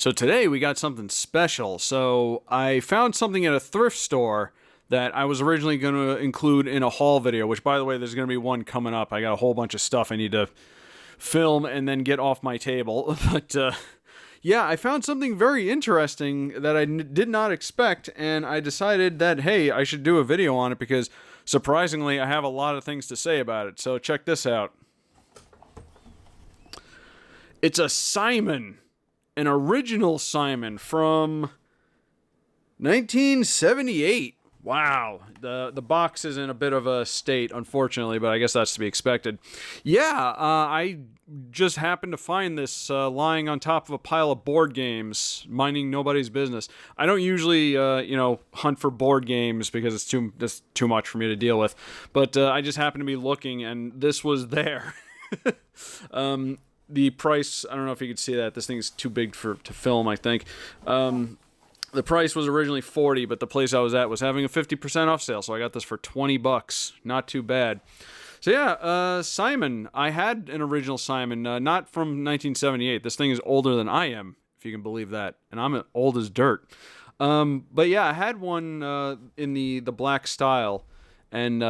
So today we got something special. So I found something at a thrift store that I was originally going to include in a haul video, which, by the way, there's going to be one coming up. I got a whole bunch of stuff I need to film and then get off my table. But yeah, I found something very interesting that I did not expect, and I decided that, hey, I should do a video on it because, surprisingly, I have a lot of things to say about it. So check this out. It's a Simon. An original Simon from 1978. Wow. The box is in a bit of a state, unfortunately, but I guess that's to be expected. Yeah, I just happened to find this lying on top of a pile of board games, minding nobody's business. I don't usually, hunt for board games because it's too much for me to deal with, but I just happened to be looking, and this was there. The price, I don't know if you could see that. This thing's too big to film, I think. The price was originally $40, but the place I was at was having a 50% off sale, so I got this for $20. Not too bad. So yeah, Simon. I had an original Simon, not from 1978. This thing is older than I am, if you can believe that. And I'm old as dirt. But yeah, I had one in the black style, and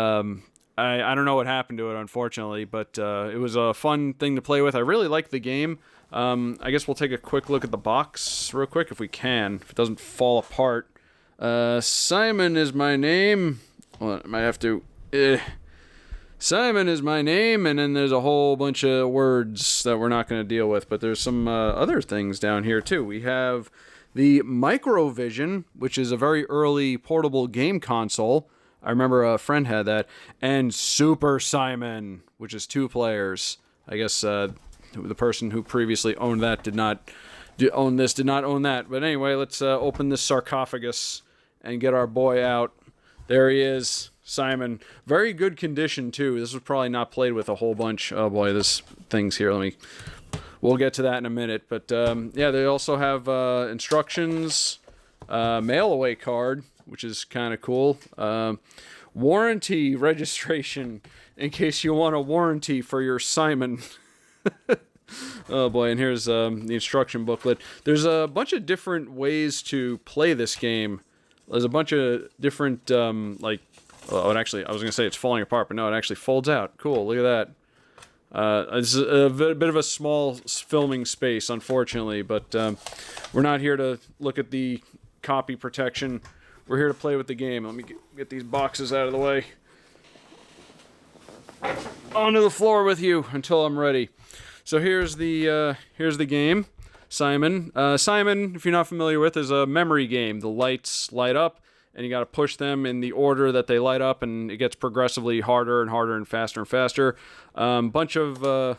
I don't know what happened to it, unfortunately, but it was a fun thing to play with. I really liked the game. I guess we'll take a quick look at the box real quick if we can, if it doesn't fall apart. Simon is my name. Well, I might have to... Simon is my name, and then there's a whole bunch of words that we're not going to deal with, but there's some other things down here, too. We have the Microvision, which is a very early portable game console. I remember a friend had that. And Super Simon, which is 2 players. I guess the person who previously owned that did not own that. But anyway, let's open this sarcophagus and get our boy out. There he is, Simon. Very good condition, too. This was probably not played with a whole bunch. Oh, boy, this thing's here. We'll get to that in a minute. But, yeah, they also have instructions, mail-away card, which is kind of cool. Warranty registration, in case you want a warranty for your Simon. Oh boy, and here's the instruction booklet. There's a bunch of different ways to play this game. There's a bunch of different, actually, I was going to say it's falling apart, but no, it actually folds out. Cool, look at that. It's a bit of a small filming space, unfortunately, but we're not here to look at the copy protection. We're here to play with the game. Let me get these boxes out of the way. Onto the floor with you until I'm ready. So here's the game, Simon. Simon, if you're not familiar with, is a memory game. The lights light up, and you got to push them in the order that they light up, and it gets progressively harder and harder and faster. Bunch of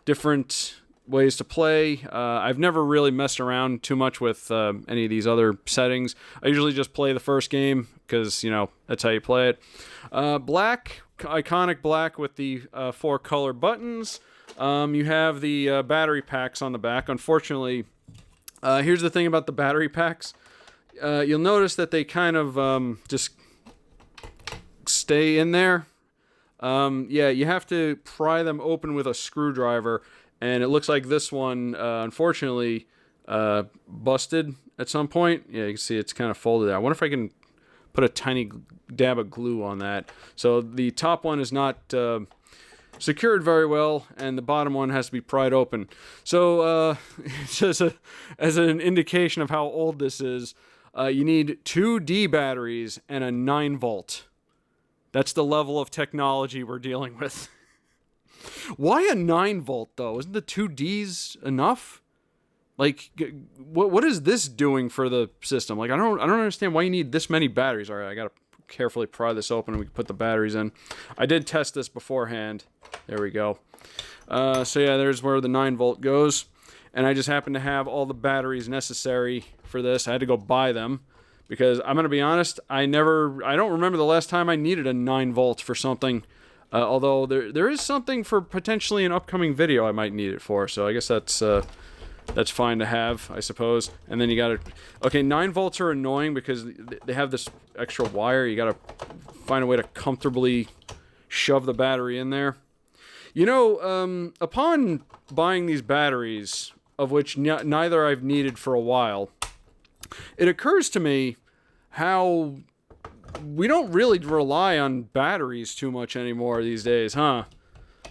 different ways to play. I've never really messed around too much with any of these other settings. I usually just play the first game because, that's how you play it. Black, iconic black with the 4 color buttons. You have the battery packs on the back. Unfortunately, here's the thing about the battery packs. You'll notice that they kind of just stay in there. Yeah, you have to pry them open with a screwdriver. And it looks like this one, unfortunately, busted at some point. Yeah, you can see it's kind of folded out. I wonder if I can put a tiny dab of glue on that. So the top one is not secured very well, and the bottom one has to be pried open. So just as an indication of how old this is, you need 2 D batteries and a 9-volt. That's the level of technology we're dealing with. Why a 9-volt, though? Isn't the 2 Ds enough? Like, what is this doing for the system? Like, I don't understand why you need this many batteries. All right, I gotta carefully pry this open and we can put the batteries in. I did test this beforehand. There we go. So yeah, there's where the 9-volt goes. And I just happen to have all the batteries necessary for this. I had to go buy them because I'm gonna be honest, I don't remember the last time I needed a 9-volt for something. Although there is something for potentially an upcoming video I might need it for, so I guess that's fine to have, I suppose. And then you gotta... Okay, 9 volts are annoying because they have this extra wire. You gotta find a way to comfortably shove the battery in there. Upon buying these batteries, of which neither I've needed for a while, it occurs to me how we don't really rely on batteries too much anymore these days, huh?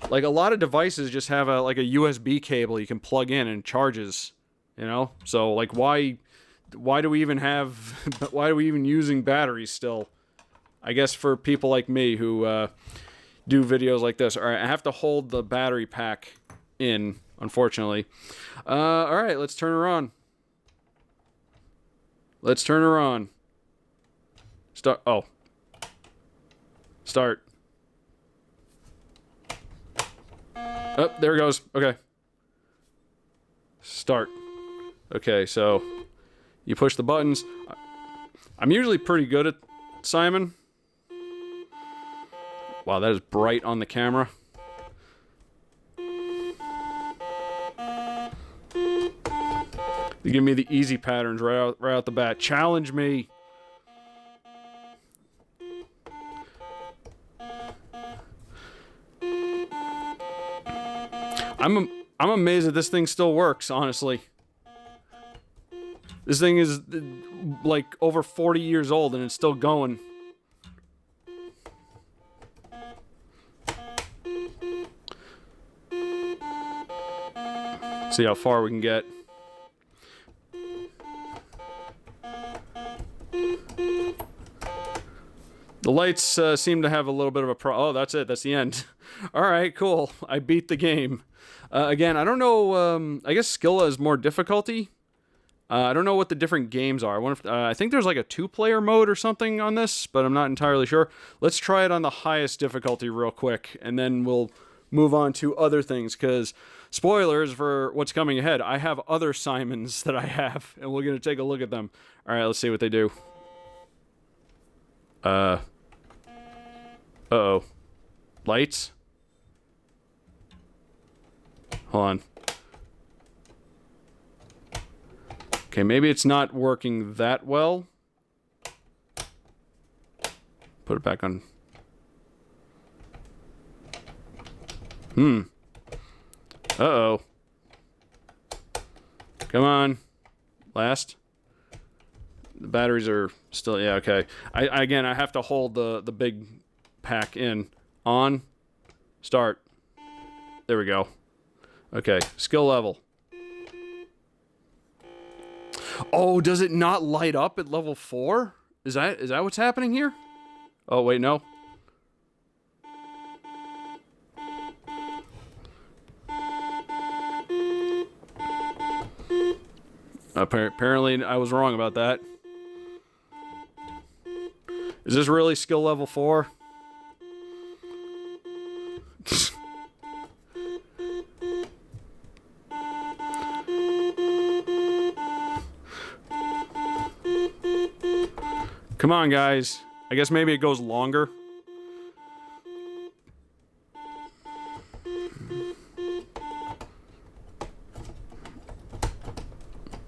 Like, a lot of devices just have like a USB cable you can plug in and it charges, you know? So, like, why do we even using batteries still? I guess for people like me who do videos like this. All right, I have to hold the battery pack in, unfortunately. All right, let's turn her on. Let's turn her on. Start. Oh. Start. Oh, there it goes. Okay. Start. Okay, so you push the buttons. I'm usually pretty good at Simon. Wow, that is bright on the camera. You give me the easy patterns right out the bat. Challenge me. I'm amazed that this thing still works, honestly. This thing is like over 40 years old and it's still going. See how far we can get. The lights seem to have a little bit of a oh, that's it. That's the end. All right, cool. I beat the game. Again, I don't know. I guess Skilla is more difficulty. I don't know what the different games are. I wonder if, I think there's like a 2-player mode or something on this, but I'm not entirely sure. Let's try it on the highest difficulty real quick, and then we'll move on to other things, because spoilers for what's coming ahead. I have other Simons that I have, and we're going to take a look at them. All right, let's see what they do. Uh-oh. Lights? Hold on. Okay, maybe it's not working that well. Put it back on. Uh-oh. Come on. Last. The batteries are still... Yeah, okay. Again, I have to hold the big pack in. On. Start. There we go. Okay. Skill level. Oh, does it not light up at level 4? Is that what's happening here? Oh, wait, no. Apparently, I was wrong about that. Is this really skill level 4? Come on, guys. I guess maybe it goes longer.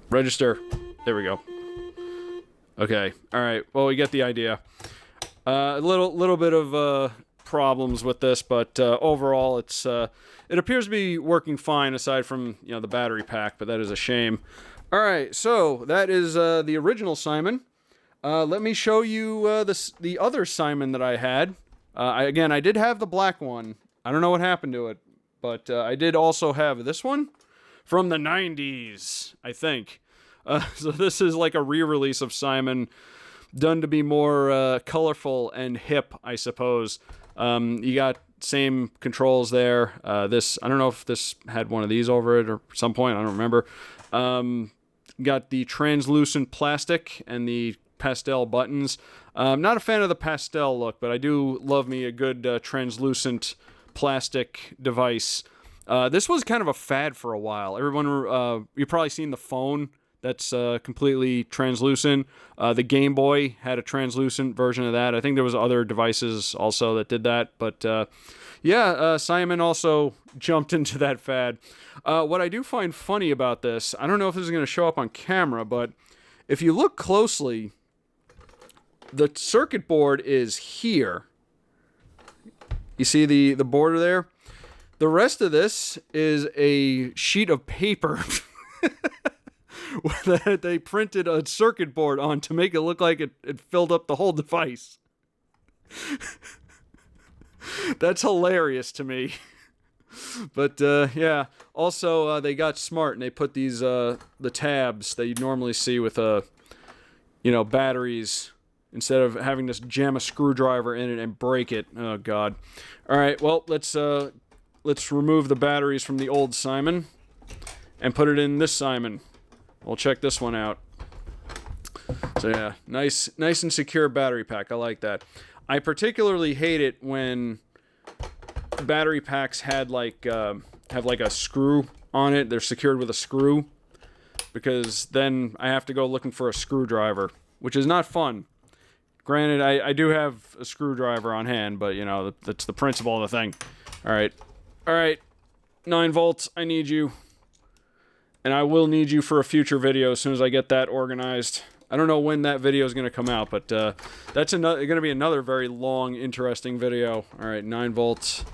Register. There we go. Okay. All right. Well, we get the idea. A little bit of problems with this, but overall, it appears to be working fine aside from the battery pack, but that is a shame. All right. So that is the original Simon. Let me show you the other Simon that I had. I did have the black one. I don't know what happened to it, but I did also have this one from the 90s, I think. So this is like a re-release of Simon, done to be more colorful and hip, I suppose. You got same controls there. This, I don't know if this had one of these over it or some point. I don't remember. Got the translucent plastic and the pastel buttons. I'm not a fan of the pastel look, but I do love me a good translucent plastic device. This was kind of a fad for a while. Everyone, you've probably seen the phone that's completely translucent. The Game Boy had a translucent version of that. I think there was other devices also that did that, but Simon also jumped into that fad. What I do find funny about this, I don't know if this is going to show up on camera, but if you look closely, the circuit board is here. You see the border there? The rest of this is a sheet of paper. that they printed a circuit board on to make it look like it filled up the whole device. That's hilarious to me. But yeah, also they got smart and they put these the tabs that you normally see with batteries, instead of having to jam a screwdriver in it and break it. Oh god. All right, well, let's remove the batteries from the old Simon and put it in this Simon. We'll check this one out. So yeah, nice and secure battery pack. I like that. I particularly hate it when battery packs have like a screw on it. They're secured with a screw, because then I have to go looking for a screwdriver, which is not fun. Granted, I do have a screwdriver on hand, but that's the principle of the thing. All right, 9 volts. I need you, and I will need you for a future video as soon as I get that organized. I don't know when that video is going to come out, but that's going to be another very long, interesting video. All right, 9 volts.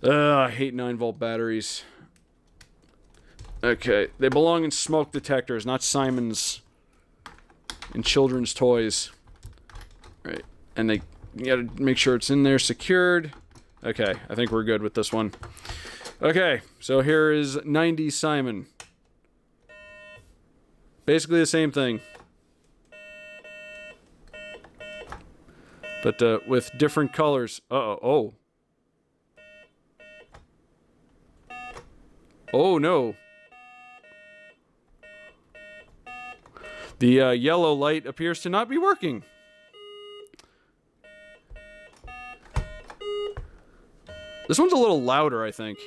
I hate 9-volt batteries. Okay, they belong in smoke detectors, not Simons and children's toys. All right, and you gotta make sure it's in there secured. Okay, I think we're good with this one. Okay, so here is 90 Simon. Basically the same thing, but with different colors. Oh no. The yellow light appears to not be working. This one's a little louder, I think.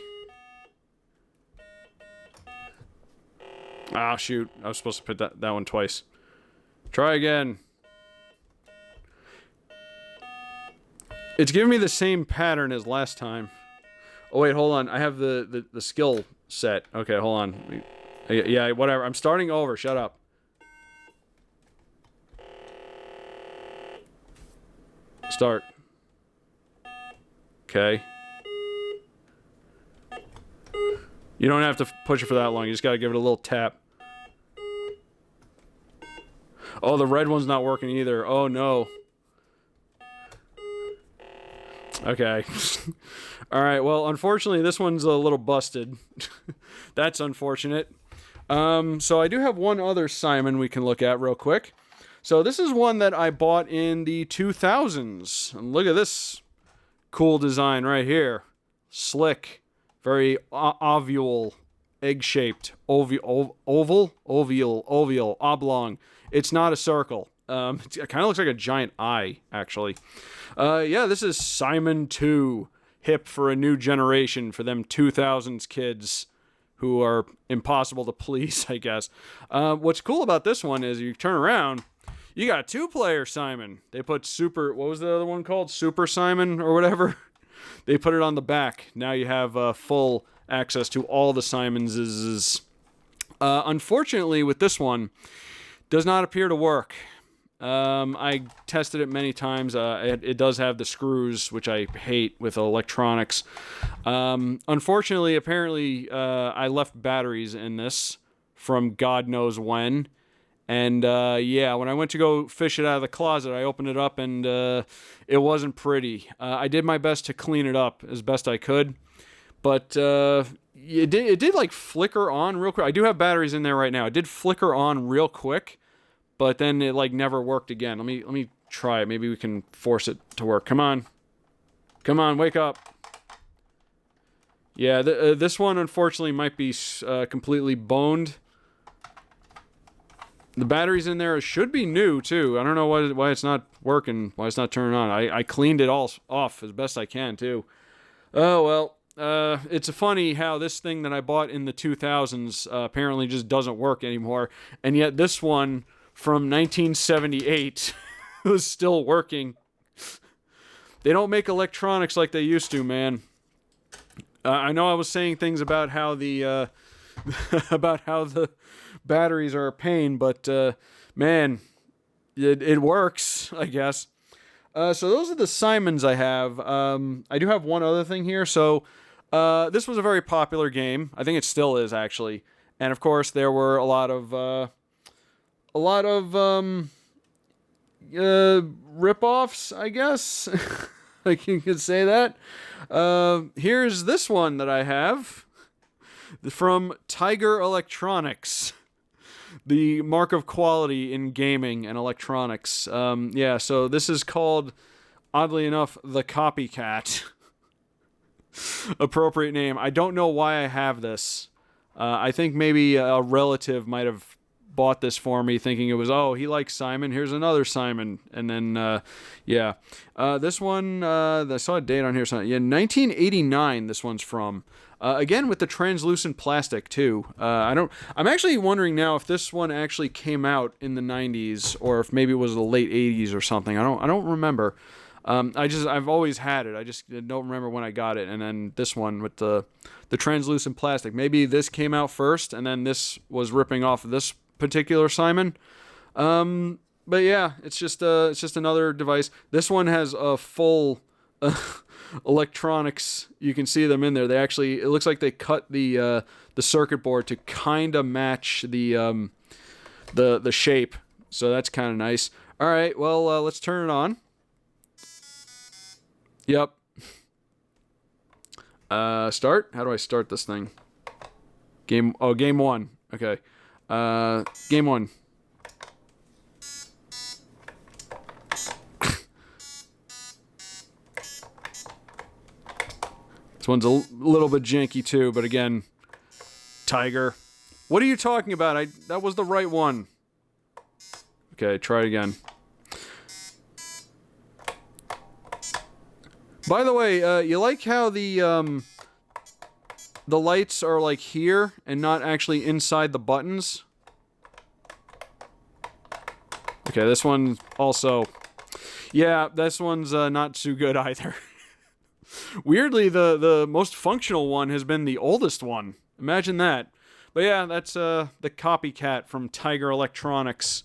Ah, shoot. I was supposed to put that one twice. Try again. It's giving me the same pattern as last time. Oh, wait, hold on. I have the skill set. Okay, hold on. Yeah, whatever. I'm starting over. Shut up. Start. Okay. You don't have to push it for that long. You just gotta give it a little tap. Oh, the red one's not working either. Oh, no. Okay. Alright, well, unfortunately, this one's a little busted. That's unfortunate. So I do have one other Simon we can look at real quick. So this is one that I bought in the 2000s. And look at this cool design right here. Slick. Very oval, egg-shaped, oval, oblong. It's not a circle. It kind of looks like a giant eye, actually. Yeah, this is Simon 2, hip for a new generation, for them 2000s kids who are impossible to please, I guess. What's cool about this one is you turn around, you got a 2-player Simon. They put Super, what was the other one called? Super Simon or whatever? They put it on the back. Now you have full access to all the Simonses. Unfortunately, with this one, does not appear to work. I tested it many times. It does have the screws, which I hate with electronics. Unfortunately, apparently, I left batteries in this from God knows when. And, yeah, when I went to go fish it out of the closet, I opened it up and it wasn't pretty. I did my best to clean it up as best I could. But it did like flicker on real quick. I do have batteries in there right now. It did flicker on real quick, but then it like never worked again. Let me try it. Maybe we can force it to work. Come on, wake up. Yeah, this one unfortunately might be completely boned. The batteries in there should be new too. I don't know why it's not working. Why it's not turning on. I cleaned it all off as best I can too. Oh well. It's funny how this thing that I bought in the 2000s apparently just doesn't work anymore, and yet this one from 1978 was still working. They don't make electronics like they used to, man. I know I was saying things about how the batteries are a pain, but man, it works, I guess. So those are the Simons I have. I do have one other thing here. So this was a very popular game. I think it still is, actually. And of course, there were a lot of rip-offs, I guess. Like you could say that. Here's this one that I have from Tiger Electronics, the mark of quality in gaming and electronics. Yeah, so this is called, oddly enough, the Copycat. Appropriate name. I don't know why I have this. I think maybe a relative might have bought this for me thinking it was, oh, he likes Simon, here's another Simon. And then, yeah. This one, I saw a date on here. Yeah, 1989 this one's from. Again, with the translucent plastic, too. I'm actually wondering now if this one actually came out in the 90s or if maybe it was the late 80s or something. I don't remember. I've always had it. I just don't remember when I got it. And then this one with the translucent plastic. Maybe this came out first, and then this was ripping off this particular Simon. But yeah, it's just another device. This one has a full electronics. You can see them in there. It looks like they cut the circuit board to kind of match the shape. So that's kind of nice. All right, well, let's turn it on. Yep. Start? How do I start this thing? Game 1. Okay. Game 1. This one's a little bit janky too, but again, Tiger. What are you talking about? That was the right one. Okay, try it again. By the way, you like how the lights are like here and not actually inside the buttons? Okay, this one also. Yeah, this one's not too good either. Weirdly, the most functional one has been the oldest one. Imagine that. But yeah, that's the Copycat from Tiger Electronics.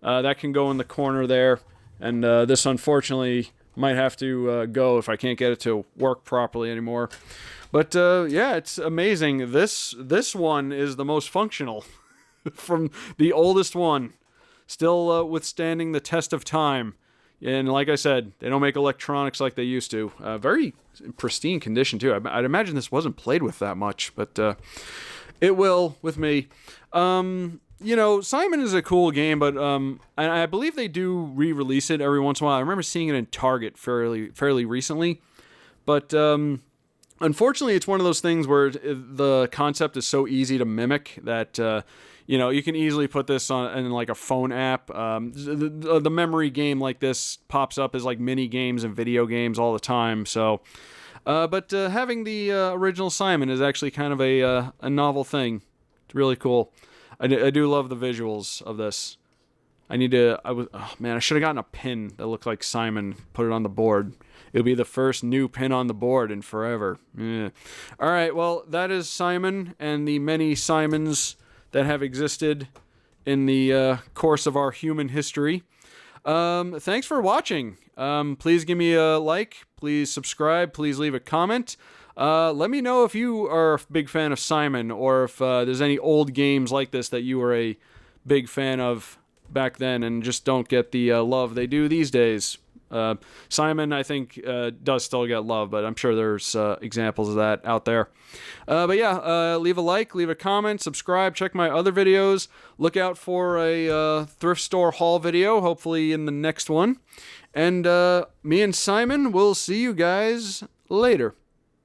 That can go in the corner there. And this, unfortunately, might have to go if I can't get it to work properly anymore. But yeah, it's amazing. This one is the most functional from the oldest one. Still withstanding the test of time. And like I said, they don't make electronics like they used to. Very pristine condition, too. I'd imagine this wasn't played with that much, but it will with me. You know, Simon is a cool game, but I believe they do re-release it every once in a while. I remember seeing it in Target fairly recently. But unfortunately, it's one of those things where the concept is so easy to mimic that you know, you can easily put this on in like a phone app. The memory game like this pops up as like mini games and video games all the time. So, but having the original Simon is actually kind of a novel thing. It's really cool. I do love the visuals of this. I should have gotten a pin that looked like Simon. Put it on the board. It'll be the first new pin on the board in forever. Yeah. All right. Well, that is Simon and the many Simons that have existed in the course of our human history. Thanks for watching. Please give me a like. Please subscribe. Please leave a comment. Let me know if you are a big fan of Simon or if there's any old games like this that you were a big fan of back then and just don't get the love they do these days. Simon, I think, does still get love, but I'm sure there's examples of that out there. But yeah, leave a like, leave a comment, subscribe, check my other videos. Look out for a thrift store haul video, hopefully in the next one. And me and Simon will see you guys later.